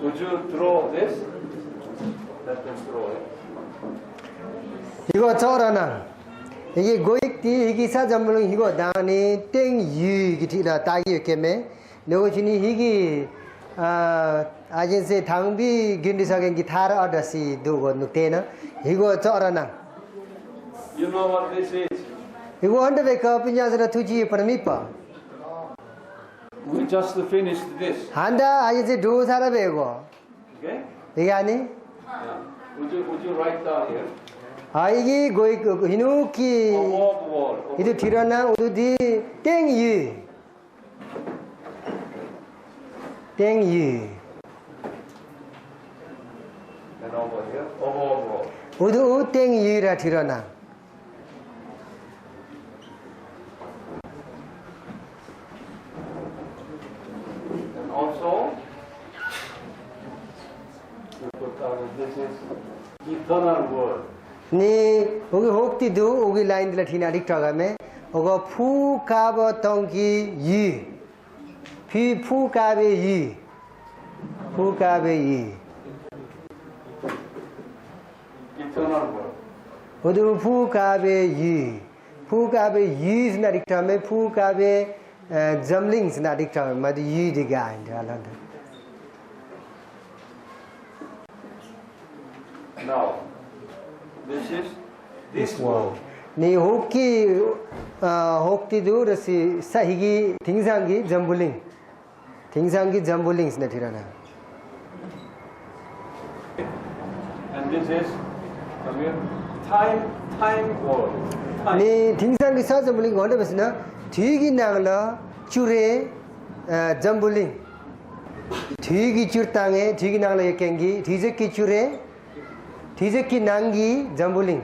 Would you draw this? Let them draw it. 이거 저라나 이게 고익디 이게 사자물론 이거 다니 땡유 기티라 따기 이렇게매 너고 주니 이게 아젠세 당비 긴디사겐 기타라 어다시 두고 늑대나 이거 저라나 You know what this is? 이거 한데 그 빈야스라 투지 퍼미파 We just finished this. 한다 아젠세 두 사람에 이거 Okay? 이게 아니 Yeah. Would you write down here? 이게 고익 히누키 Above wall. 이도 뒤라나 우디 땡유 땡유 And over here. Above wall. 우두 땡유라 뒤라나 And also, you put down this is eternal word. 니 여기 혹디도 여기 라인들 티나 릭터가메 어거 푸카버 덩기 유 비푸카베 유 푸카베 유 Eternal word. 어두 푸카베 유 푸카베 유 스나 릭터메 푸카베 점링 스나 릭터메 마디 유 디가 인다란다 Now, this is this word. 니 혹기 혹디도 러시 사히기 딩상기 점블링 스나 티라나 And this is time word. Time. 니 딩상기 사점블링 원래 무슨나 뒤기 나글라 쭈레 점블링 뒤기 쭈땅에 뒤기 나글라 예ken기 뒤적기 쭈레 뒤적기 난기 점블링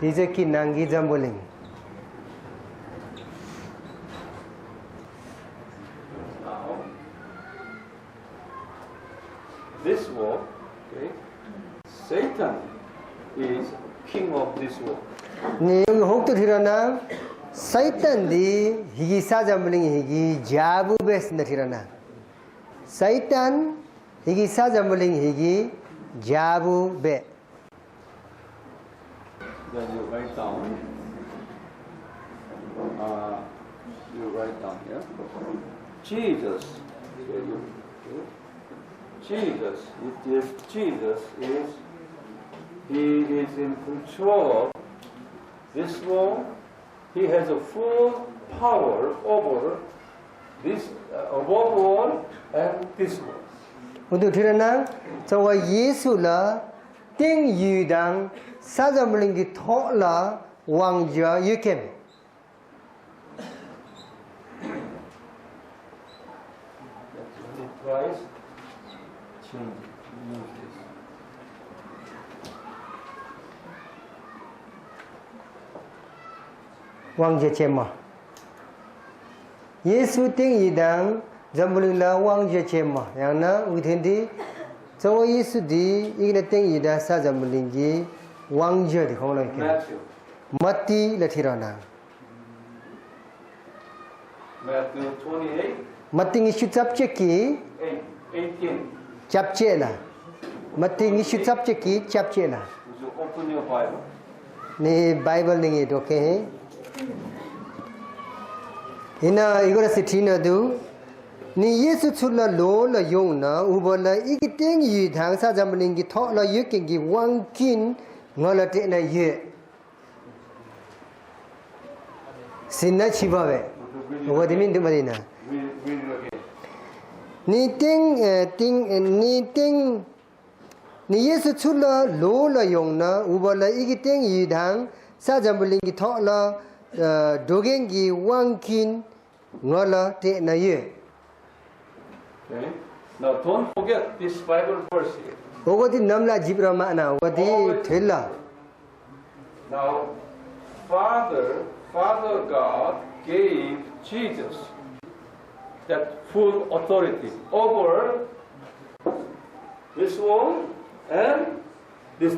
뒤적기 난기 점블링 Now, this word, okay, Satan is king of this world. 니 여기 혹도 티라나 사이탄디 히기 사점블링 히기 자부베스나 티라나 사이탄 히기 사점블링 히기 자부베 Then you write down. You write down here. Jesus. Jesus. Jesus is. He is in control of this world. He has a full power over this above world and this world. 우두 티라나 저와 예수라 땡유당 사자물링기 토라 왕자 유캠 Twice change. Use this. 왕자 제마 예수 땡유당 잠물링라 왕자 제마 양나 우텐디 저와 예수디 이게 땡유다 사자물링기 왕자디 공로이케 Matthew. 마티 라티라나 Matthew 28. 마팅이 슈잡체키 18. 잡체나 마팅이 슈잡체키 잡체나 Would you open your Bible? 네 바이블 닝이 도케 이나 이거라스 티나도 니 예수 출라 로라 용나 우벌라 이기 땡이 당사 잠블링기 토라 예킹기 왕킨 ngolate 예 신나 치바베 어디민 드마리나 Read it again. 니 예수 출라 로라 용나 우벌라 이기 땡이 당 사잠블링기 토라 도겐기 왕킨 ngolate 예 Okay. Now don't forget this Bible verse here. 오고디 남라 지브라마나 오고디 텔라 Now, Father God gave Jesus that full authority over this world and this.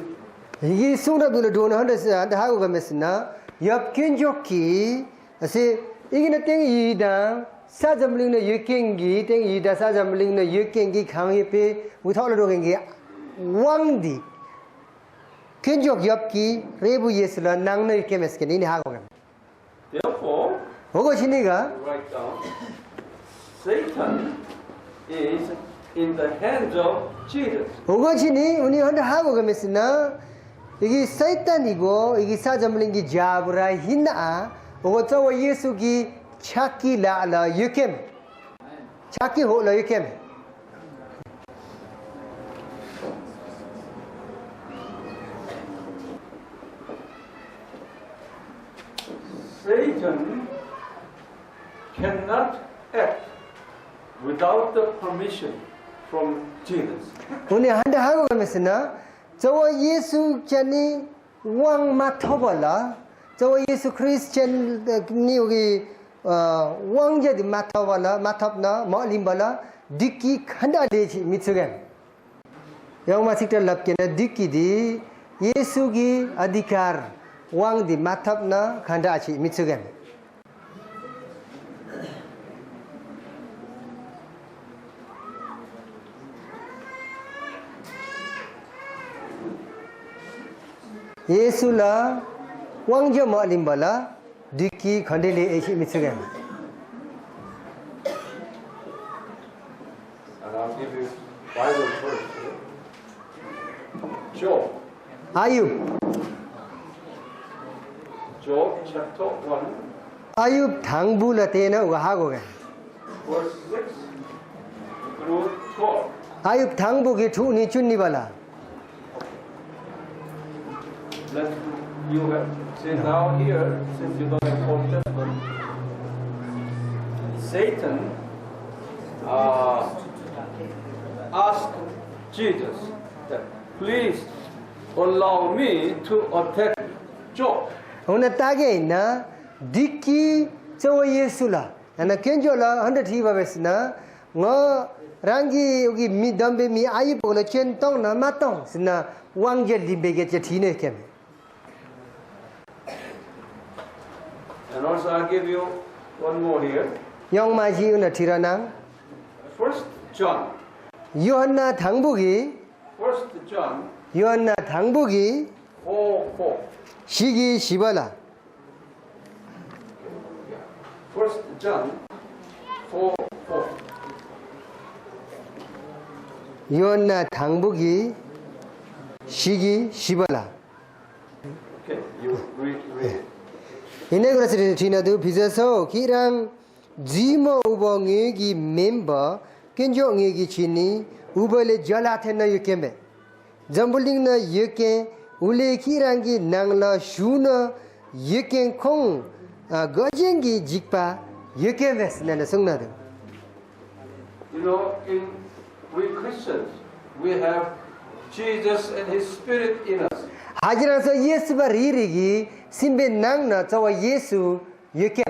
이게 송라도를 돈 한데서 한데 하고 가면서나 엽긴조키 아세 이기는 땡이 이당 사점링의 유경기 땡 이다 사점링의 유경기 강의pe 우타로로 경기 왕디 근적 옆기 레부 예수라 낭의 유경에스게 니네 하고 Therefore, 그것이니가 write down, Satan is in the hands of Jesus. 그것이니 우리 혼자 하고 가면서나 이게 사이탄이고 이게 사점링기 자브라 히나 그것저 예수기 찾기 라라 유캠 찾기 호라 유캠 Satan cannot act without the permission from Jesus. 우리 한다 하고 가면서나 저와 예수 전이 왕 맡아봐라 저와 예수 크리스천이 여기 왕자들 맡아봐라 맡아봐라 말림봐라 듣기 한다 되지 미치게 영마식들 납게나 듣기디 예수기 아디카르 왕디 맡아봐나 간다치 미치게 예수라 왕자 말림발라 듣기 간del이 에시 미치게 And I'll give you Bible verse. Job. 아윳 Job chapter 1, 아윳 당부라 때나 하고 가 verse 6 through 12. 아윳 당부기 투니 준니발라 Let you have say now here, since you don't have Old Testament, Satan asked Jesus that please allow me to attack Job. 오늘 딱에 있나 듣기 저 예수라 나 견조라 한다 티바베스나 뭐 랑기 여기 미 담베 미 아이 보라 첸똥 나 마똥 스나 왕제 리베게 제 티네 캠 And also I'll give you one more here. 영마지 우나 티라낭 First John. 요한나 당부기 First John 요한나 당부기 4:4. 시기 시발라 First John 4:4. 요한나 당부기 시기 시발라 Okay, you read. 이내 그래서 지나도 비자서 기랑 지모 우봉이기 멤버 견종이기 지니 우벌레 절라테나 유케메 잠불링나 유케 울레 기랑기 낭라 슈나 유케 콩 거쟁기 직파 유케메스나 성나도 You know, we Christians, we have Jesus and His Spirit in us. 하지라서 예수바 리리기 심베 낭나 저와 예수 유케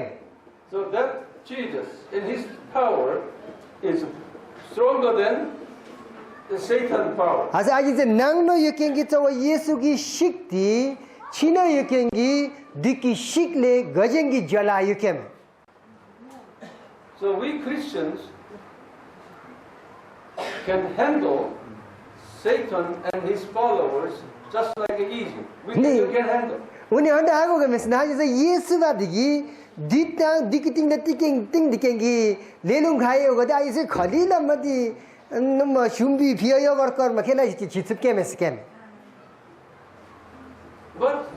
So that Jesus in His power is stronger than the Satan power. 아서 아기제 낭노 유케기 저와 예수기 식디 치나 유케기 디키 식레 거쟁기 절라 유케 So we Christians can handle Satan and his followers just like easy. We can handle. 우리 한다 하고 가면서 나에서 예수가 되기 뒷땅 디키팅다 띵 디ken기 레롱 가요 거다 이제 걸리나 뭐디 뭐 준비 비어요 걸걸 막 해나 지습게 메스게 But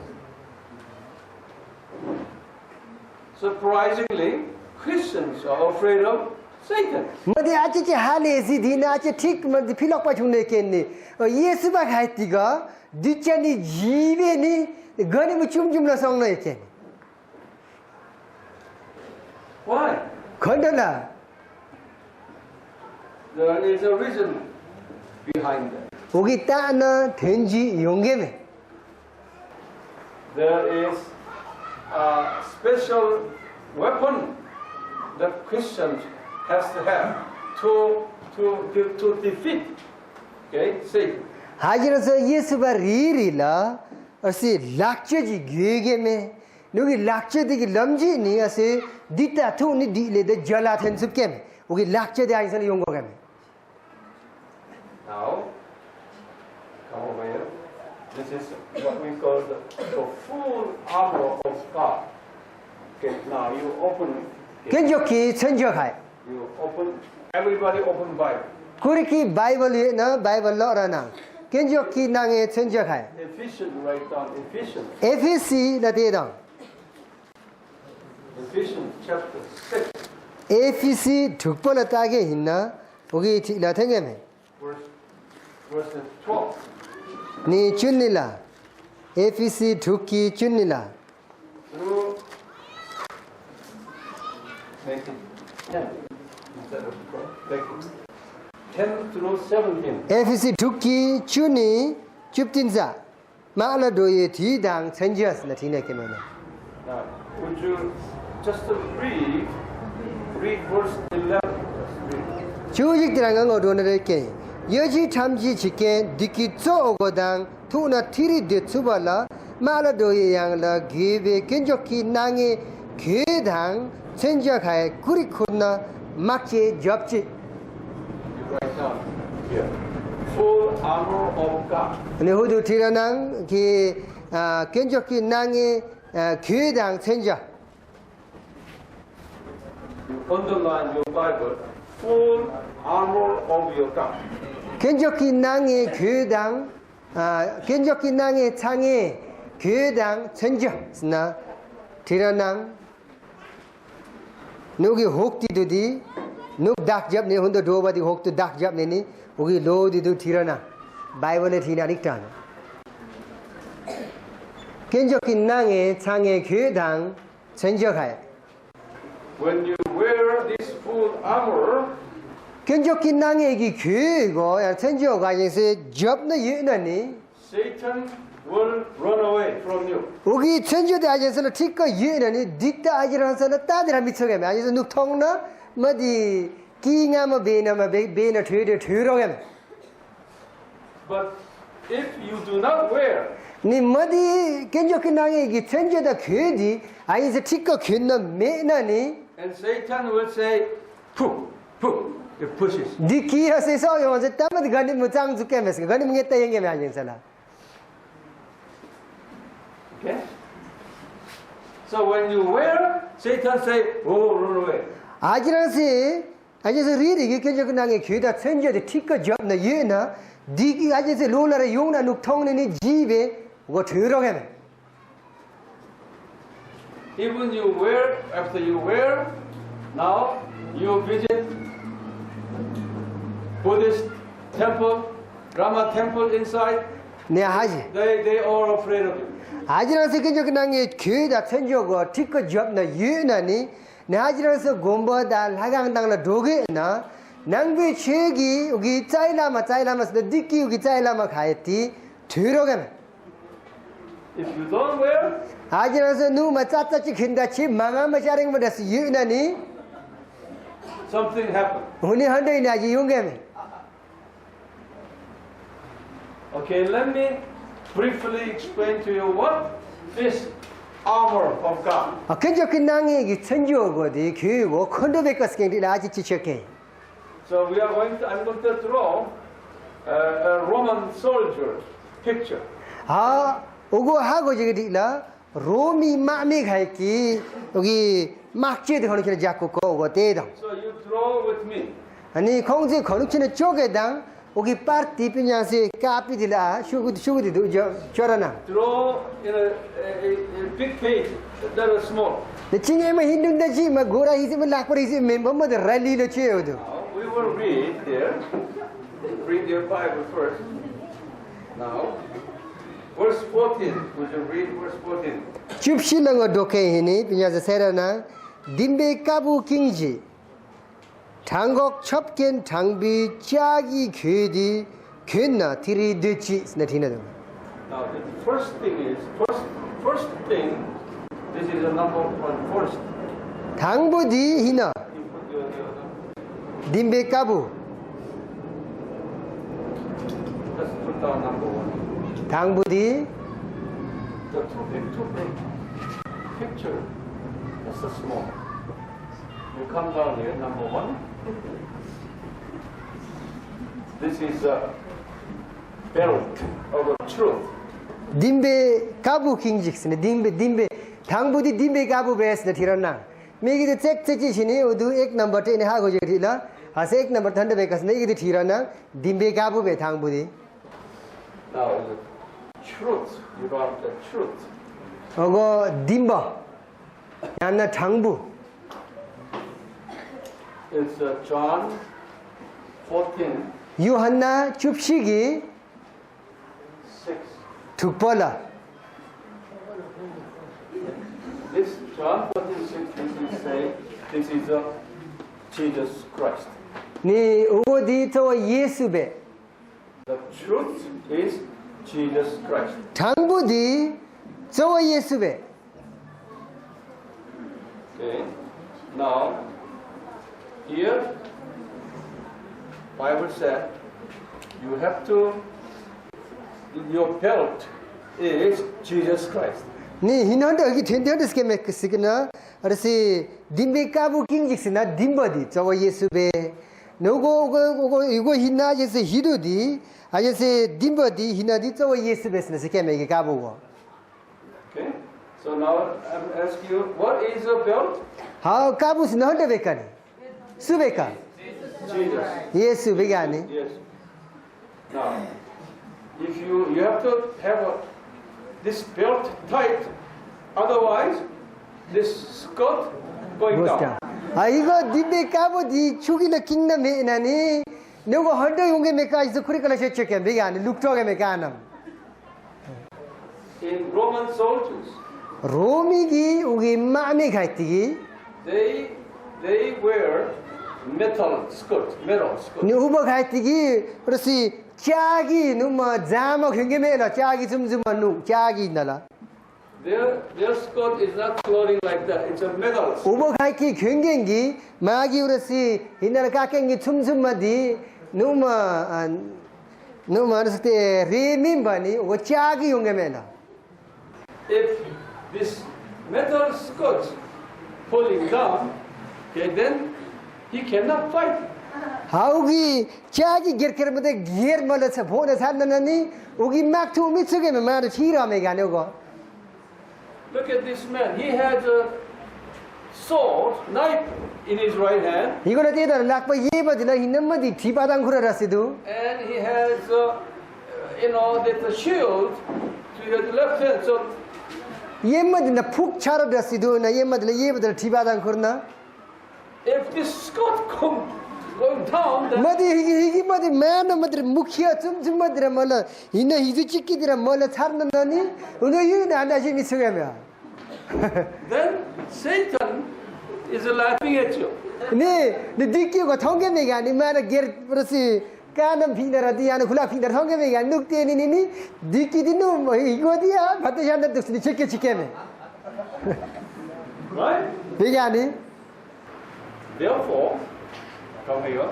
surprisingly, Christians are afraid of Satan. 뭐디 아치치 할레지 디나 아치 틱 뭐디 필럭바 중내겠니 예수가 갈띠가 뒤전이 집에니 거니 뭐 춤춤나 성나 이렇게 Why? 건더나 There is a reason behind that. 오기 따나 된지 용게메 There is a special weapon that Christians has to have to defeat, okay, Satan. 하지로서 예수가 리리라 어시 락저지 괴게메 누기 락제되기 lâm 아세 디타 투니 디레데 잘라텐 습겜 우기 락제대 아이선 용거겜 Now, come over here. This is what we call the full armor of God. Okay, now you open. 견적기 천적하이 You open. Everybody open Bible. 그렇게 바이블에 나 바이블 러라나 견적기 낭에 천적하이 Ephesians, write down Ephesians. 에피시 나데당 Ephesians chapter 6, 에피시 득벌을 따게 있나 거기 라탱게메 verse 12. 니 준닐라 에피시 득기 준닐라 Through make it 10 instead of 12. Make it 10 through 17. 에피시 득기 준니 줍딘자 마라도의 뒤당 천지였으나 디네케메네 Now, would you just read verse 11? Just read. 주직들한 거 도너를게 여지 참지 지게 디키 쪼고당 투나 티리 데츠발라 마라도의 양라 기베 견적기 낭의 괴당 천지하에 구리코나 막지 접지 You write down here. Full armor of God. 네 호두 티라낭 기 견적기 낭의 괴당 천지하 You underline your Bible. Full armor of your God. 견적기 낭의 괴당 견적기 낭의 창의 괴당 천지하스나 티라낭 누기 혹디도디 누 닥잡네 혼도 도바디 혹도 닥잡네니 우기 로디도 티라나 바이블에 티나릭탄 견적기 낭의 창의 괴당 천지하에 When you wear this full armor, 견적기 낭의 이 괴고 천지하가 이제 접나 예나니 Satan will run away from you. 우기 천지대 아제서는 티까 예나니 딕다 아지랑서는 따디라 미쳐게매 아제서 눅통나 뭐디 기가마 베나마 베나 퇴로게매 But if you do not wear, 니 뭐디 견적기 낭의 이 천지다 괴디 아이서 티까 괴나 메나니 and Satan will say, "Pooh, pooh." It pushes. 니 기하세서 요새 따마디 가니 무장 죽게매서 가니 무겠다 영게매 아제서나 Okay. So when you wear, Satan say, "Oh, run away." 아지랑세 아제서 리리 견적기 낭의 괴다 천지대 티까 접나 예나 디기 아제서 롤라라 용나 눅통네니 집에 뭐 퇴로게매 Even you wear, after you wear, now you visit Buddhist temple, Rama temple inside. 네 하지 They are afraid of you. 아지랑서 견적기 낭의 괴다 천지고 티까 접나 예나니 네 아지랑서 곰보다 라강당라 도게나 낭비 체기 여기 짜이라마서 디키 여기 짜이라마 가야티 퇴로게매 If you don't wear, 아지랑서 누마 짜짜치 긴다치 망아마 짜랭 뭐다스 예나니 something happens. 오니 한대이 나지 용게매 Okay, let me briefly explain to you what is armor of God. 견적기 낭의 이 천지고디 교육고 컨도베커스경디 아지 지적해 So I'm going to draw a Roman soldier picture. 오고 하고 저기라 로미 마미 갈기 여기 막지도 거는 잡고 오고 대다 So you draw with me. 아니 공지 거룩치는 쪽에당 오기 파티 피냐세 카피딜라 슈구디도 저러나 Draw in a big page, that is small. 내 진행만 힘든다지 막 고라 이즈면 락버리즈 멤버마다 랠리로 쳐요도 Now we will read there. Read your Bible first. Now, verse 14. Would you read verse 14? 줍실랑어 도케히니 피냐세 세라나 딘베 까부 킹지 당곡 첩겐 당비 짜기 괴디 괴나 티리드치 스나티나도 Now, the first thing is, first thing, this is a number one first. 당부디 히나 You put your 딘베 까부 let's put down number one. 당부디 The two big. picture, just a small. You come down here, number one. This is a belt of the truth. dimbe kabu kingjixne dimbe thangbudi dimbe kabu bes na thirana megi de check chechi shini udu ek number te ne ha go jithila ase ek number thande bekas ne igi thirana dimbe kabu be thangbudi Now the truth, you want the truth. ogo dimba yanna thangbu It's John 14, yuhanna chupshigi 6. thukpola This John 14, 6, this is say, this is Jesus Christ. ni ugo di to yesu be The truth is Jesus Christ. thangbudi to yesu be Okay. Now, here, Bible said, you have to, your belt is Jesus Christ. ni hinanda agi thende deske me kisigna arsi dimbe kabu kingjixna dimbadi to yesu be nogo go igo hinna jese hidudi ajese dimbadi hinadi to yesu be sne sike me kabu go Okay. So now I'm asking you, what is a belt? ha kabu sna hande bekani subeka Jesus. yesu begani Yes. Now, if you have to have this belt tight, otherwise this skirt going down. 아 이거 dimbe kabu di chugina kingna me nani nogo hande yunge me ka isu kuri kala cheke begani luktoge me kanam In Roman soldiers, रोमी उगी मामे खाती they wear metal skirt. नि उबो खाती रसी चागी नुमा जाम खंगे मेला चागी जुम नु चागी नला Their skirt is not clothing like that. It's a metal skirt. उबो खाकी खंगेंगी मागी रसी हिनल काकेंगी जुम मदी नुमा रसते रेमिम बनी वो चागी होंगे मेला If this metal skirt pulling down, okay, then he cannot fight. हाउगी चागी गिर कर मते घेर मले छ भोने छान ननी उगी माक थु मिछगे में मार छीरा में गाने को Look at this man. He has a sword, knife in his right hand, 이거는 때다 락바 예바디나 힘는마디 뒤바당 그러라시도 and he has, the shield to his left hand. So 예마디나 푹 차라다시도 나 예마디나 예바들 뒤바당 그러나 if this skirt going down, then 마디 이기 마디 매너 마디 무키야 좀 마디라 말라 이나 이주 찍기들아 말라 차르는다니 오늘 이나 안다시 미스게면 then Satan is laughing at you. 네 디키고 통계메가 아니 마나 게르 브르시 까남 피나라디 아니 굴라 피나 통계메가 눅테니니 디키디노 이거디야 바테샤나 뜻이 체케치케메 Right? 이게 아니 Therefore, come here.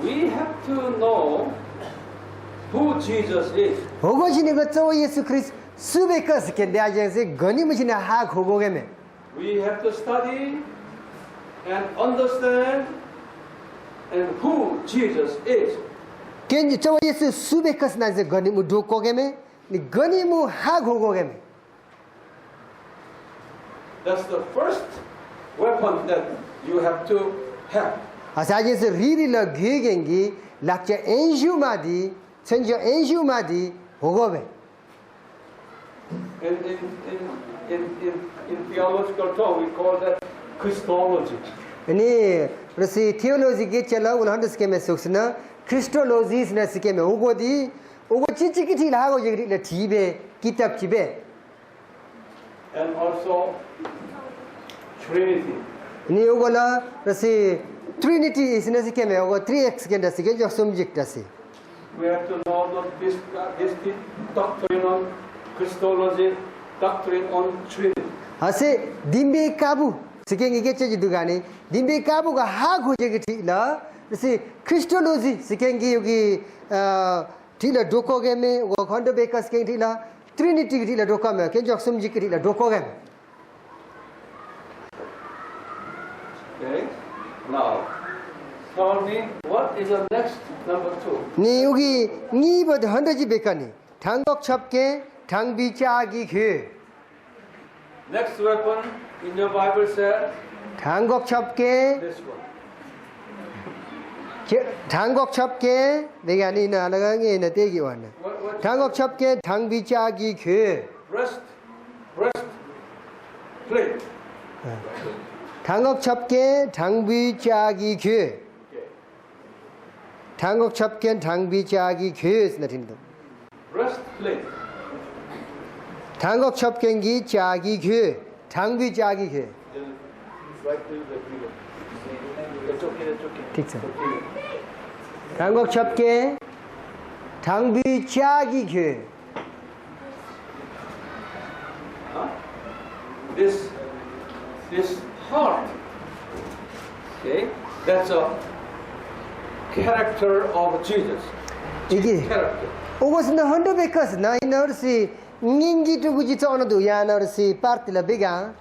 We have to know who Jesus is. 오고시니 그저 예수 그리스 수베커스 켄데아제세 거니무시나 하 고고게메 We have to study and understand and who Jesus is. 켄지 저 예수 수베커스 나제 거니무 도고게메 니 거니무 하 고고게메 That's the first weapon that you have to have. 아사제스 리리라 게겐기 락제 엔슈마디 천저 엔슈마디 고고베 In theological term, we call that Christology. 아니 그래서 테올로지 게첼라 울한데스케메 속스나 크리스톨로지스나 스케메 오고디 오고 찌찌기티 하고 저기 디베 기탑 집에 And also Trinity. 니 오고라 그래서 트리니티 있으나 스케메 오고 3x 겐다 스케 저 숨직다시 We have to know this doctrine on Christology, doctrine on Trinity. 아세 딤베 까부 스케기 게체지도 가니 딤베 까부가 하고 저기 티라 그래서 크리스톨로지 스케기 여기 티라 도코게메 오 컨더베카스 게 티라 Trinity ki la doka me ke jok sum ji ki la doko game Okay. Now, tell me what is the next number 2? ni 여기 ni bod handaji bekani 당곡 첩게 당비 짜기 그 Next weapon in your Bible said 당곡 첩게 this one. 당곡 첩게 내가 아니 나가게 나 대기 왔네 What? 당곡 첩게 당비 짜기 그 Breast, plate. 당곡 첩게 당비 짜기 그 Okay. 당곡 첩게 당비 짜기 그 스나틴도 Breastplate. 당곡 첩게기 짜기 그 당비 짜기 그 Right to the finger. That's okay, that's okay. ठीक छ Okay. 당곡 첩게 당비 짜기 그 Huh? This heart. Okay, that's a character of Jesus. 이게 Character. 오고스나 헌더베커스 나이너르시 닝기 두구지 저너도 야너르시 파르티라 베가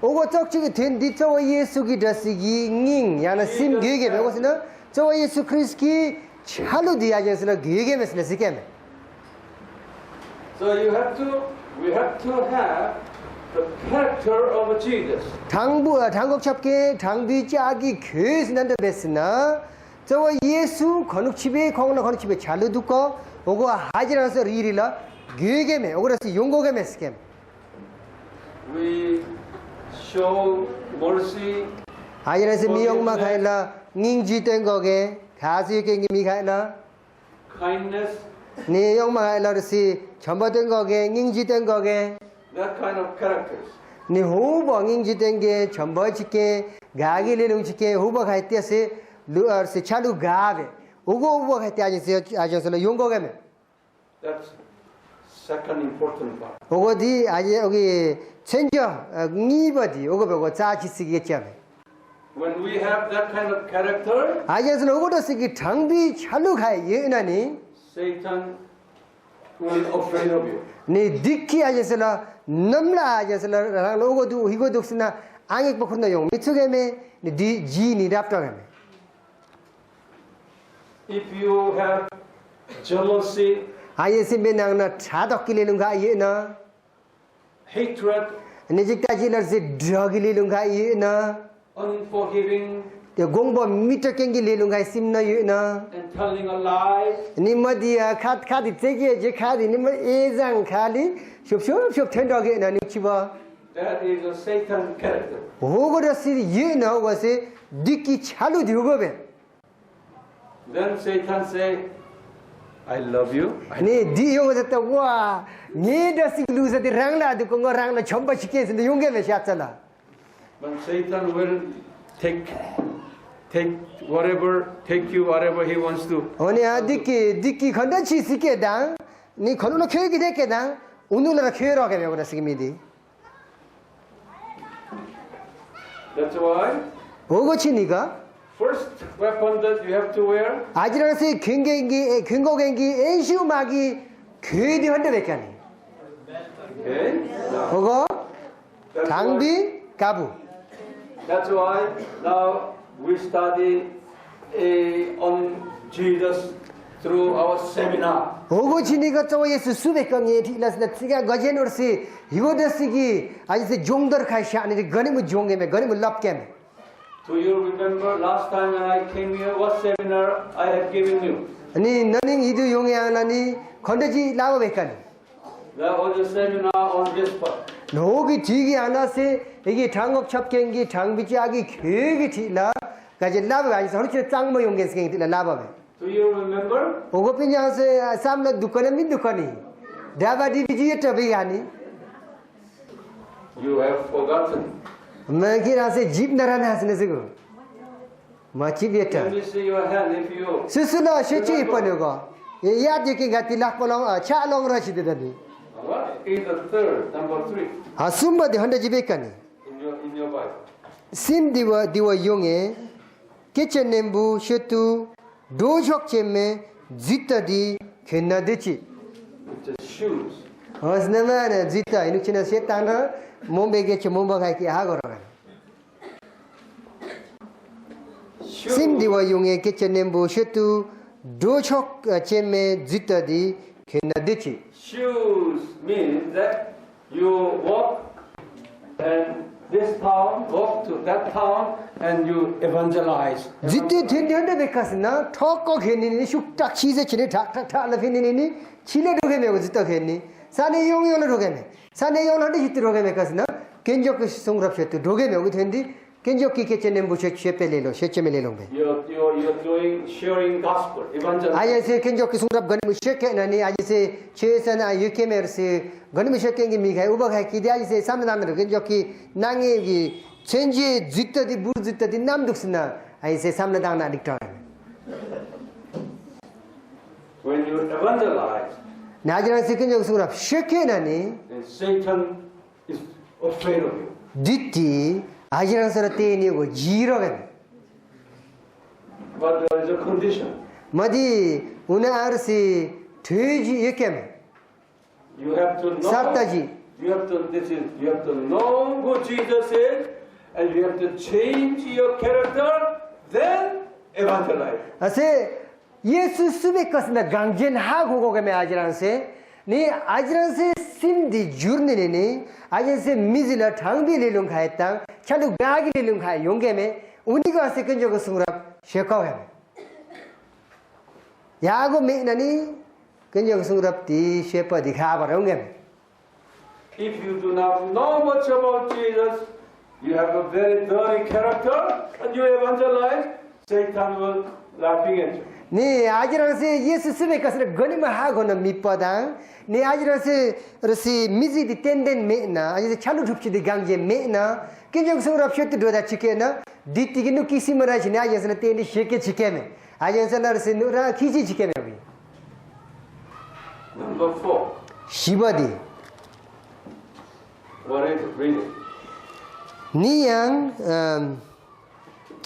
오고 쪽치기 된디 저 예수기 드시기 닝 야나 심 게게 오고스나 저 예수 크리스키 찰루디 야제스나 게게 메스나 시케메 So we have to have the character of Jesus. 당곡 첩게 당비 짜기 그스난데 베스나 저 예수 건욱집에 공나 건욱집에 찰루 두고 오고 하지라서 리리라 게게메 오고라서 용고게메 스케메 We show mercy. 하지라서 미용마 가일라 닝지 된 거게 가수 경기 미가일라 Kindness, 네 용마 가일라르시 전바된 거게 닝지 된 거게 that kind of characters. 네 후보 닝지 된게 전바지게 가기를 우지게 후보 갈 때세 루어스 차루 가베 오고 후보 갈 때 아저서 용고게메 That's second important part. 오고디 아je 여기 천저 니버디 오고 보고 자치 쓰겠자메 When we have that kind of character, 아저서 오고도 쓰기 장비 차루 가야 예나니 Satan will afraid of you. 네 디키 아저서나 넘라 아저서나 오고도 이고도 쓰나 앙익 버쿠나 용 미츠게메 네 지니 답다게메 If you have jealousy, 아예스 메나나 차덕길리는가 예나 hatred, 네직다지너스 드러길리는가 예나 unforgiving, 공보 미터경길리는가 심나 예나 and telling a lie, 니머디야 카디 제게 제 카디 니머 예장 카리 숍숍숍 텐더게 나 니치바 that is a Satan character. 오거라시 예나 와세 디키 차루 디고베 Then Satan say, I love you. 네 디요졌다 와 니더시 루서디 랑라도 공거 랑라 전부 시켜서 용게메 샷잖아 But Satan will take you whatever he wants to. 오늘 디키 건던치 시켜당 니 건노 교육이 됐게당 오늘날 교육하게 되고 그랬습니다. That's why 오거치니까 first weapon that you have to wear 아지라스 근거경기 엔슈마기 교육이 헌데백하니 okay? 오거 That's 당비 가부 That's why now we study on Jesus through our seminar. 오거치니까 저 예수 수백 경에 딜라스나 티가 거제노르시 이거더스기 아지스 종더 카시 아니 거니무 종게메 거니무 랍게메 Do you remember last time when I came here, what seminar I have given you? 아니 너닝 이두 용에 하나니 건더지 라고백하니 That was a seminar on this part. 노기 뒤기 안아세 이게 당곡 첩경기 당비지하기 교육이 딜라 가지 라브 아니서 허리치 짱모 용겐스갱이 딜라 라바베 Do you remember? 오고피냐세 삼나 두꺼네 민두꺼니 다바디 비지에 터비가니 You have forgotten. 마기라세 집나라나 하스네스고 마치비에터 Let me see your hand if you. 스스로 셰치 이뻐내고 야디기 같이 락볼롱 차롱러시드더니 What is the third, number 3 아 숨바디 헌데 집에까니 in your Bible? 심디와 디와 용에 깨체냄부 셔투 도적체메 지따디 겐나데치 It's the shoes. Osnama Zita, Inuchina Setana, Mombe get your Mombaki Agora. Simdi wa yung kitchen nembo shetu, Dochok Cheme Zita di Kenadichi. Shoes means that you walk and this town, walk to that town, and you evangelize. Ziti Tinda Becasna, talk of Henny, Shukta cheese, Talafini, Chile Rogame was it Henny, Sunny Young Rogame, Sunny Young Rogame, Kenjok song rupture to Rogame with Hendy, Kenjoki kitchen and Bush Chepelelo, Shechemelonge. You're doing sharing gospel, evangelism. I say Kenjoki song up Gunny Shake and I say Chase and I came say Gunny shaking me, Ubaki, I say some Kenjoki Nangi, change Zita the Buzita the Namduxna, I say some down addictor. When you evangelize, Najan second of Surah shaken and Satan is afraid of you. Ditti, Ajan Saratini was Jiro. But there is a condition. Madi, Una Arsi, Tuji Yekem, You have to know. Sartaji. You have to know who Jesus is, and you have to change your character. Then evangelize. I say, Yesu Subekasna Gangen Hagogame Ajanse, Ne Ajanse Simdi Journey, Ajanse Mizilla Tangi Lilum Haitang, Chalu Gagi Lilum Hai Yongeme, Uniga second Jogosura, Shekohem. Yago Mainani, Kenjosura, the shepherd, the Habarongem. If you do not know much about Jesus, you have a very dirty character, and you evangelize, Satan will laughing at you. Ne Ajanse, yes, Subekasna Gunima Hagona Mipadang, Ne Ajanse, Rasi Mizi the Tenden Mena, I just Chalu to the Gange Mena, Kenjosura shut to do that chicken, Ditiginu Kisimara, Najas and Tend Shake Chicken. Ajansa Sinura Kiji Chicken. Number 4. Shibadi. What is it? Read it. Niyang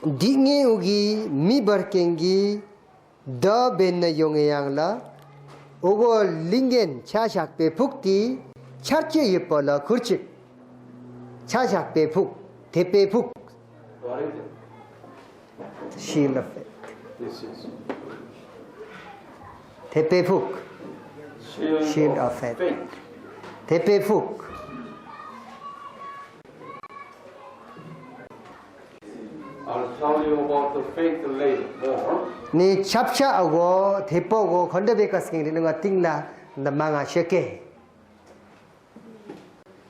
Dinge Ugi Mibarkengi Da Ben Yongyang La Ogo Lingen Chashak Pe Pukti Chache Yepola Kurchik Chashak Pe Puk Tepe Puk What is it? Shield of Faith. This is Tepe Puk Shield of faith. Tepe Puk. I'll tell you about the faith later more. Ni chapcha ago tepo go konde bekasking ringa tingna na manga sheke.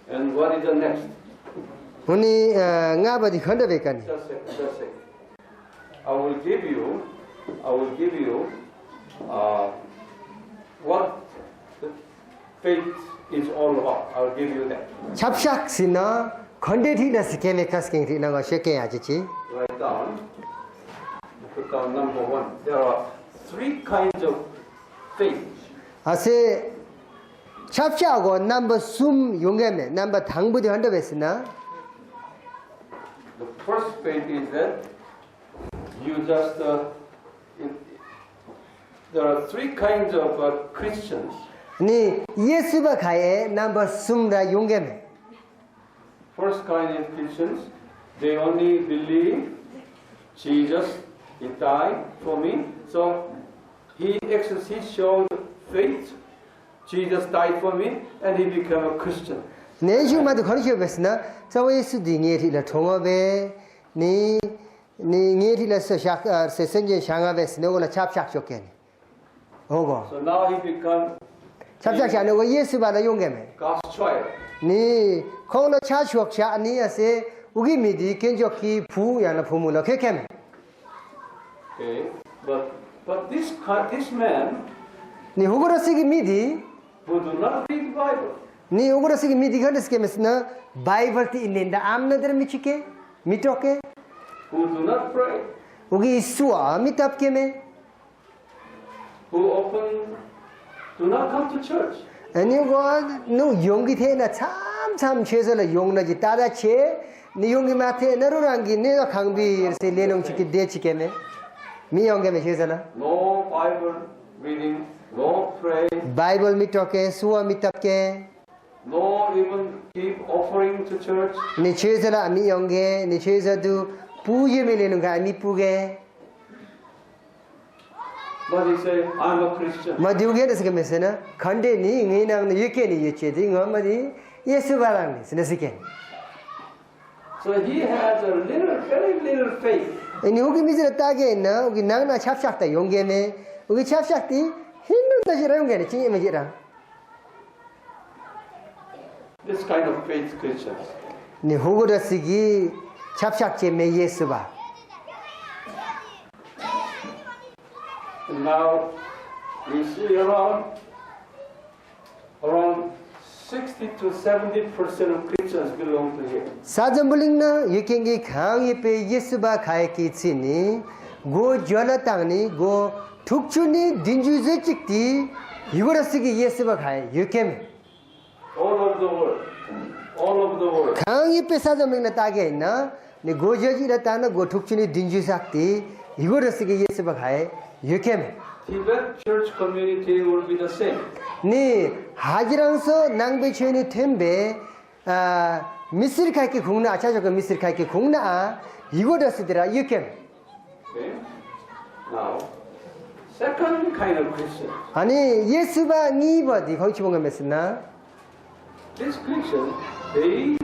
And what is the next? Uni ngabadi konde bekani. Just a second. I will give you what the faith is all about. I will give you that. Chapshak sina konde thina skeme kasking ringa sheke ajichi. Write down. Put down number 1. There are 3 kinds of faith. Ase chapcha ago number sum yongeme number tangbudi handa besina. The first faith is that you just there are 3 kinds of Christians. Ni Yesuba kae number sumra yongeme. First kind of Christians, they only believe Jesus, He died for me. So He showed faith. Jesus died for me, and he became a Christian. 내주마도 거리셔 besna. So Yesu dinge la thongabe ni ngeri se shak se senje shanga besna ola chapshak chokene. Ogo. So now he become chapshak shana go Yesu bala yongeme. God's child. Ni khongla cha chok cha ni ase ugi midi kenjoki pu yana phumula kekeme. Okay, but this man Ni hugorasigi midi who do not read Bible, ni hugorasigi midi gandes kemesna Bible ti inenda amna der michike mitoke who do not pray, ugi suwa mitap keme who often do not come to church. Ani go no yongi the na cham chesala yongnaji tada che ni yongi mathe narurangi ne khangbi se lenong chiki de chikeme mi yonge me chesala No Bible reading, no pray. Bible mitoke suwa mitapke nor even give offering to church. Ni cheza la ami yongge, ni cheza du puye me lenu ga ami puge. But he said, I'm a Christian. Ma diuge da sike mesena khande ni ngi nang ni yeke ni yeche di ngama di Yesu balang ni sene sike. So he has a little, very little faith. Ini ugi mizira tage na ugi nang na chap chap ta yongge me ugi chap chap ti hindu ta jira yongge ni chi me jira. This kind of faith Christians. Ni hugo da sigi chap chap che me Yesu ba. And now we see around 60 to 70% of Christians belong to him. Sajambuling na yukengi khang pe Yesu ba khai ki chini go jala tangni go thukchuni dinju je chikti yigora sigi Yesu ba khai yukem. All over the world. All over the world. Khang pe sajambuling na tage na ni go jaji ra ta na go thukchuni dinju sakti yigora sigi Yesu ba khai yukem. Tibet church community will be the same. Ni hajirangso nangbe cheni tembe misir khai ki khungna acha jog misir khai ki khungna yigora sidra yukem. Okay. Now, second kind of Christian. 아니 예수가 니버디 거기 뭔가 mesna. This Christian, they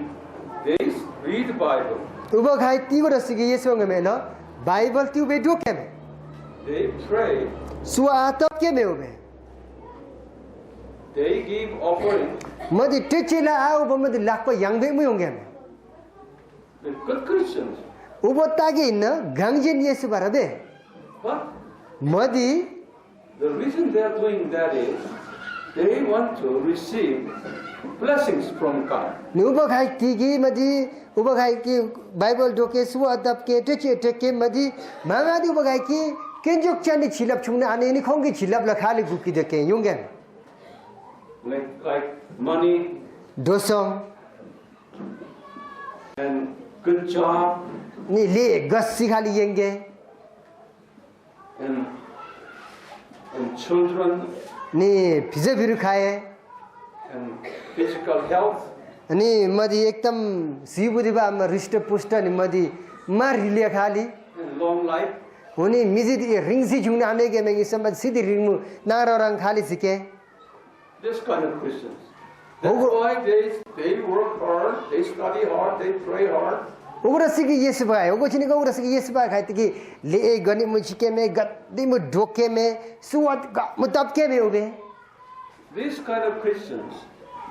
read the Bible. 우버 가이 띠고라 쓰기 예수가 메나 바이블 띠우베 두케메. They pray. 수아 탑케메 오베. They give offering. 머디 떼치라 아우 범디 락파 양베 무용게메. The good Christians. 우버 따게 있나 강진 예수 바라베. But 머디 the reason they are doing that is they want to receive blessings from God. 우버 가이 띠기 머디 우버 가이 기 바이블 도케 수아 탑케 떼치 떼케 머디 망아디 우버 가이 기 켄족찬이 질랍 충나 안에니 공기 질랍라 칼리 굽기 되게 용게. Like money 도성 and good job 니리 거시 칼리 yen게. and children 니 비자비르 카에 and physical health. अनि मदी एकदम सिबुदिबा म रिष्ट पुष्ट नि मदी मारिले खाली And long life. हुनी मिजिदि रिंगसी जुंग आने के मेगी समझ सीधी रिंगमु नाररंग खाली सिके This kind of Christians. That's why they work hard, they study hard, they pray hard. ओगरा सिकी येसु बाय ओगो छिनि ओगरा सिकी येसु बाय खाइति कि ले गनि मु छिके मे गद्दि मु ढोके मे सुवत ग मुतब के मे ओबे These kind of Christians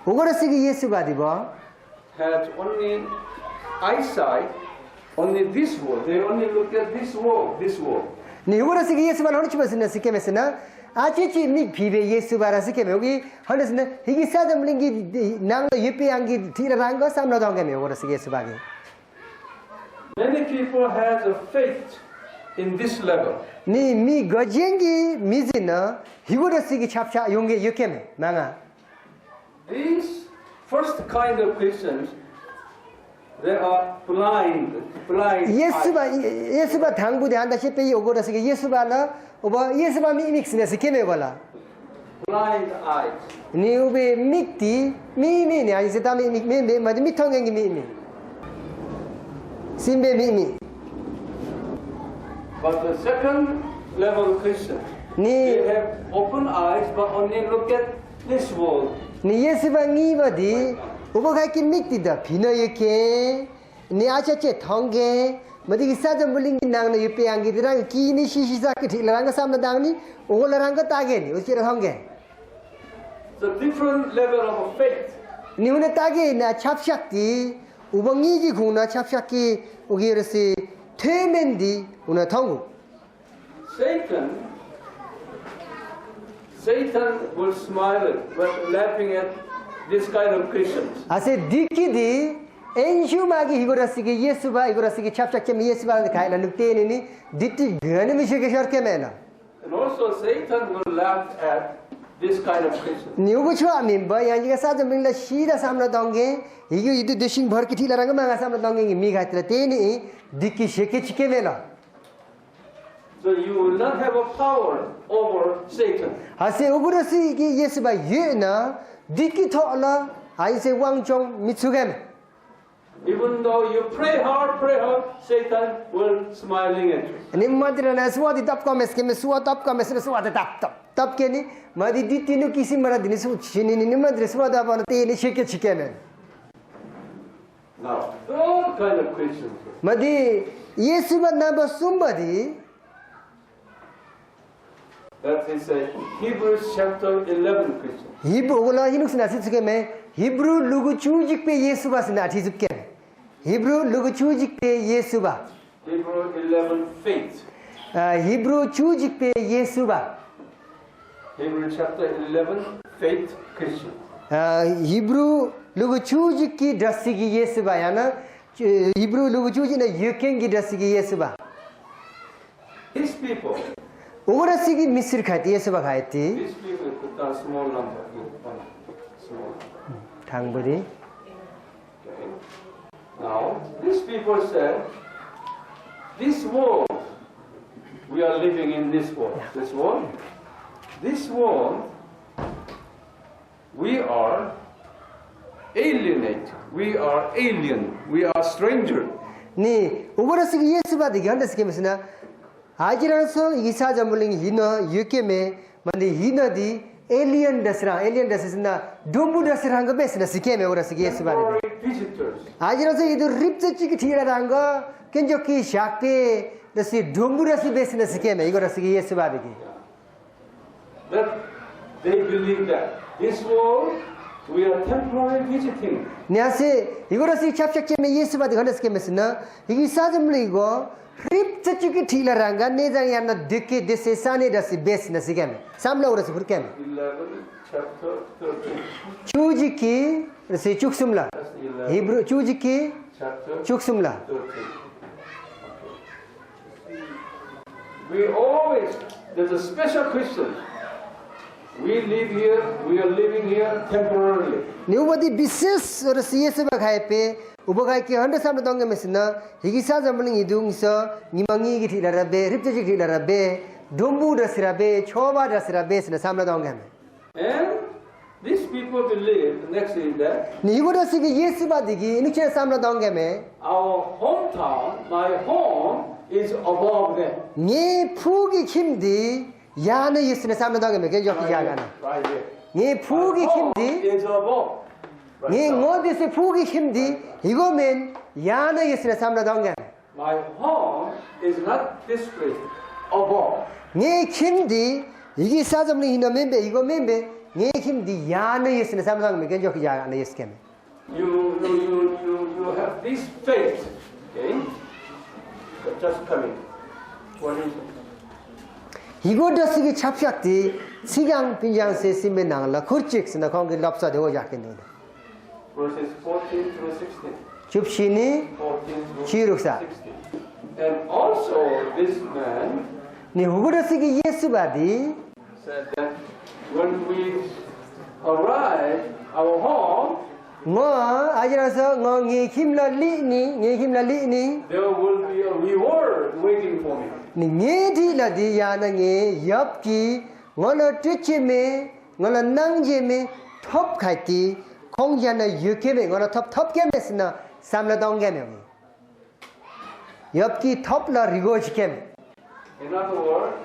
ओगरा सिकी येसु बादि बा has only eyesight, only this world. They only look at this world, this world. 니 오ग라 सिकी येसु बाल हनु치 बसना सिके मेसना 아치치 미 비베 예수 바라 시के मे ओगी हनसना हिगी सादमलिंगी नांग युपी आंगी थिरांग सामना दंगे मे ओगरा सिकी येसु बागे Many people has a faith in this level. 니 미 거쟁기 미지나 히고라 시기 찹차 용게 유케메 망아 These first kind of Christians, they are blind. 예수바 당부대 한다 싶에 오고라 시기 예수바나 오바 예수바 미믹스네스 케메 발라 Blind eyes. 니 우베 믹티 미미니 아니 세타미 미메 마디 미통겐기 미미 심베 미미 But the second level Christian, they 니 have open eyes but only look at this world. 니 예수바 니바디 오바가키 믹티다 비너예케 니 아차체 텅게 मदिगी साजा मुलिंगी नांगना युपे आंगी दिरांग कीनी शीशीसा की ठिलरांग सामने दांगनी ओगलरांग तागे नी उसी रहोंगे It's a different level of faith. नी उन्हें तागे ना छापशक्ति उबंगी जी घुना छापशक्ति उगीरसी थेमेंदी उन्हें थंगु Satan will smile laughing at this kind of Christians. 아세 디키디 엔슈마기 이거라시기 예수바 이거라시기 찹착케 예수바 가이라 늑테니니 디티 gani 미시게 셔케메나 And also Satan will laugh at this kind of Christians. न्यूबुछो आमिंबा याजिगा साजा मिलला सीधा सामने दोंगे इगो इदु देशिंग भर के ठिला रंग मांगा सामने दोंगे मी गातला तेनी दिक्की शेके चिके मेला So you will not have a power over Satan. हासे उगुरसी की येसुबा येना दिक्की थोला I say 왕종 미추겜. Even though you pray hard, Satan will smiling at you. Ni madrena suwadi tap kames keme suwa tap kames na suwa tap ke ni madi ditinu kisi mara dini su chini ni madre suwa da bana te ni sheke chikeme. Now, all kind of Christians. Madi Yesu ba na ba sumbadi. That is a Hebrews chapter 11 Christian. Hebrew wala hinuk sina chikeme Hebrew lugu chujik pe Yesu ba sina chikeme. Hebrew lugu chujik pe Yesu ba. Hebrew 11 faith. Hebrew chujik pe Yesu ba. Hebrew chapter 11 faith Christian. Hebrew lugu chujik ki drasi ki Yesu ba yana Hebrew lugu chujik na yuken ki drasi ki Yesu ba. These people. Ora sigi misir khati Yesu ba khati. These people put down small number. Small. Thangbodi. Okay. Now, these people said, this world, we are living in this world. This world, we are alienate. We are alien. We are stranger. Ni ora sigi Yesu ba diganda sigi mesna Ajiraso isa jambuling hina yukeme mandi hina di alien dasna dumbu dasra nga besna sikeme ora sigi Yesu ba ni. Visitors. Ajiraso idu ripcha chiki thira ranga kenjoki shakte dasi dumbu dasi besna sikeme igora sigi Yesu ba ni. That they believe that this world we are temporarily visiting. Niase igora sigi chapchakeme Yesu ba diganda sikeme mesna isa jambuling go Ripcha chiki thila ranga nejang yana dike dese sane dasi besna sikeme samla ora sifurkeme 11 chapter 13. Chujiki rasi chuksumla Hebrew chujiki Chapter chuksumla 13. We always, there's a special Christian. We live here, we are living here temporarily. Nobody bises rasi Yesu ba khai pe ubagai ki handa samla dongge mesna higisa jamling idung sa nimangi gi thila rabe ripcha chiki thila rabe dombu dasirabe choba dasirabe sna samla dongge And these people believe, next is that ni igora sigi Yesu ba digi inuche samla dongge me our hometown, my home, is above them. nge phugi khimdi yana Yesu na samla dongge me ke joki jaga na Right here. nge phugi khimdi Is above. nge ngode se phugi khimdi igo men yana Yesu na samla dongge My home is not this place, above. nge khimdi igi sa jamling hina membe igo membe nge khimdi yana Yesu na samla dongge me ke joki jaga na Yesu keme You have this faith, okay? But just coming. What is it? 이거 더스기 잡작디 시강 빈장세 심에 나가라 kurchix나 거기 랍사 되고 약겠네. Verses 14 through 16. 줍시니 14 through 지룩사. 16. And also this man 니 후그러스기 예수바디 said that when we arrive our home, 뭐 아지라서 뭐 힘날리니 there will be a reward waiting for me. 니 녜디라디 야나게 엽기 ngolo tüchime ngolo nangjeme top khati kongjana yukeme ngolo top kemesna samla dongeme 엽기 topla rigochkem In other words,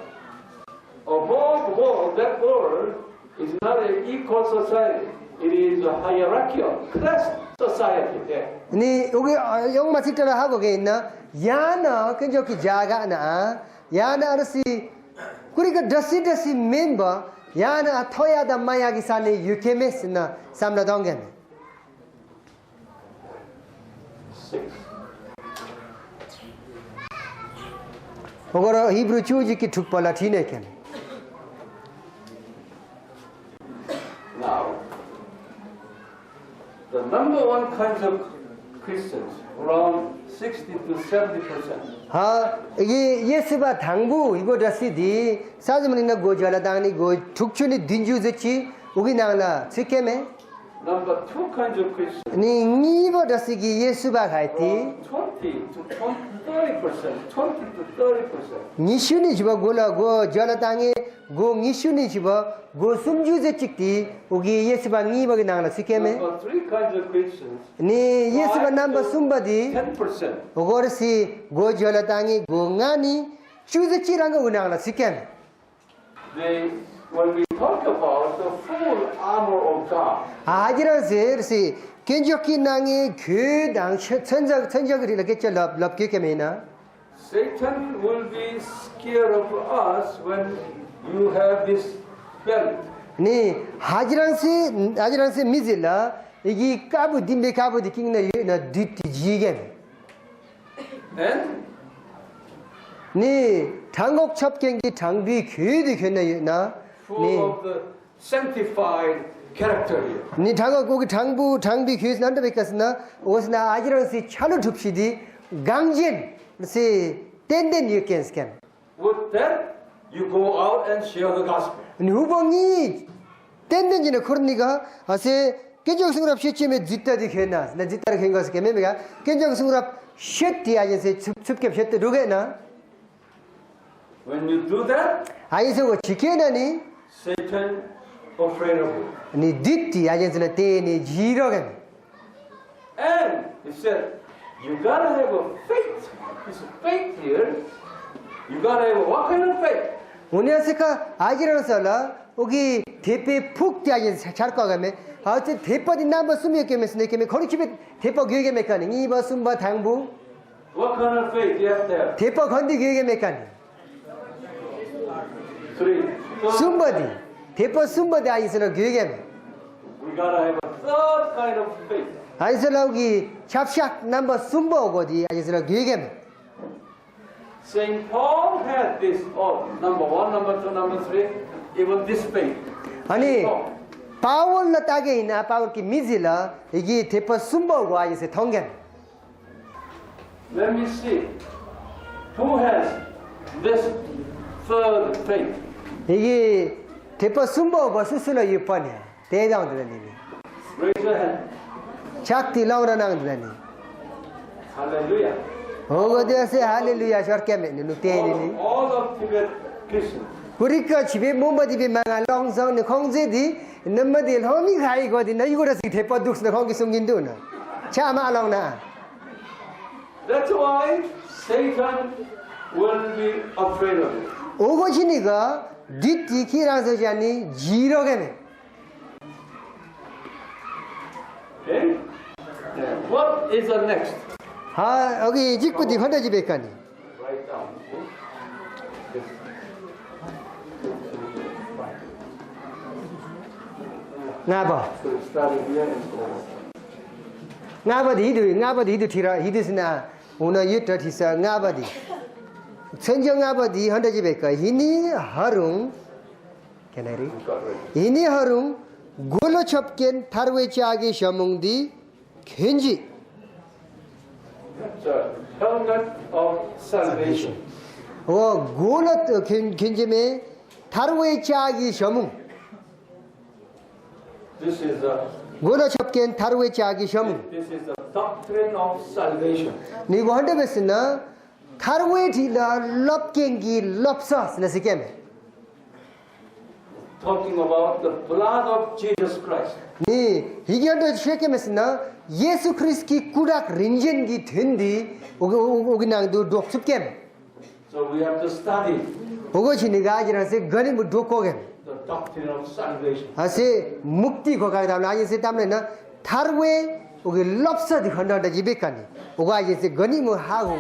above world, that world is not an equal society. It is a hierarchical class society there. 니 여기 영마 식터라 하고 게 있나 야나 근저기 자가나 야나 아르시 그리고 더시 멤버 야나 토야다 마야기 산에 유케메스나 삼라 동겐 6. 그거로 히브리 주지기 tukpala 티네켄 Now, the number one kinds of Christians, around 60 to 70%. 하 이게 예스바 당부 이거 더시디 사즈문이나 고자라 당니 고 tukchuni dinju즈치 우기 나나 치케메 Number two kinds of Christians. ni ngi bo da sigi yesu ba khai ti From 20 to 30%, 20 to 30%. ni shuni jiba gola go jala tangi go ngi shuni jiba go sumju je chikti ugi yesu ba ngi ba gi nang la sikeme Number three kinds of Christians. ni yesu ba 5 namba to sumba di 10%. ogor si go jala tangi go ngani chuze chiranga unang la sikeme When we talk about the full armor of God, 아지랑 세르시 견적기 낭이 그당 천적을 이렇게 럽 겪게매나 Satan will be scared of us when you have this belt. 니 아지랑세 미질라 이기 까부 딤베 까부 디킹나 나 뒤지게 And 니 당곡 첩경기 장비 그디 견나 full of the sanctified character here. 니 당곡 거기 장비 교에서 난다 뵙겠으나 오스나 아지랑세 차로 줍시디 강진 세 땐덴 유켄스캠 With that, you go out and share the gospel. 누봉이 땐덴지는 그러니까 아세 견적승랍 시점에 뒷다디 견나 나 뒷다리 견가서 개매가 견적승랍 셰티 아저세 습습게 셰티 누게나 When you do that, 아이서고 지켜나니 Satan afraid of you. 니 뒷디 아저세는 때니 지러겐 And he said, you gotta have a faith. This faith here, you gotta have what kind of faith? 오늘세카 아지랑살라 오기 대패 푹디 아저세 잘거 가면 아저 대빠디 남바 숨이 깨면서 내게면 거리집에 대빠 교육에 메카니 이바 숨바 당부 What kind of faith you have to have? 대빠 건디 교육에 메카니 Three. So 숨바디 대빠 숨바디 아이서는 교육에 we gotta have a third kind of faith. 아이슬라우기 찹샥 넘버 숨버고디 아이슬라 교육에 Saint Paul had this, number one, number two, number three, even this faith. 아니 Paul. 파울라 따게 있나 파울기 미질라 이게 대파 숨버고 아이세 통겐 Let me see. Who has this third faith? 이게 대파 숨버고 스스로 유판이야 대다운드라니 Raise your hand. 작디 라우라나는드라니 Hallelujah. 오거디아세 할렐루야 저렇게면 누테니 All of Tibet Christians. 우리가 집에 몸바디비 망한 롱성의 공제디 넘바디 홈이 가이거디 나 이거라서 대파 둑스나 공기 숨긴두나 차마롱나 That's why Satan will be afraid of it. 오고시니가 뒷디키라서자니 지러게네 Okay? What is the next? 아 여기 직부디 헌데집에 가니 Write down. 나봐 So starting here and go. 나바디 이두 티라 이두스나 오늘 유터티사 나바디 천정 나바디 헌데집에 가 이니 하룽 캐나리 이니 하룽 골로 첩겐 타르웨치 아기 셔몽디 겐지 So, helmet of salvation. 골로 겐지메 타르웨치 아기 셔몽 This is the 골로 첩겐 타르웨치 아기 셔몽 doctrine of salvation. 니고 헌데베스나 타르웨티나 럽겐기 럽사스 나시케메 Talking about the blood of Jesus Christ. 니 이견도 쉐케메스나 예수 그리스도의 꾸락 린젠기 된디 오기낭도 독습겜 So we have to study 오고시니가 아지라세 거니무 독고겜 the doctrine of salvation. 아세 묵디 고가다면 아니세 담내나 타르웨 오기 럽사디 헌다다 지베카니 오가 아지세 거니무 하고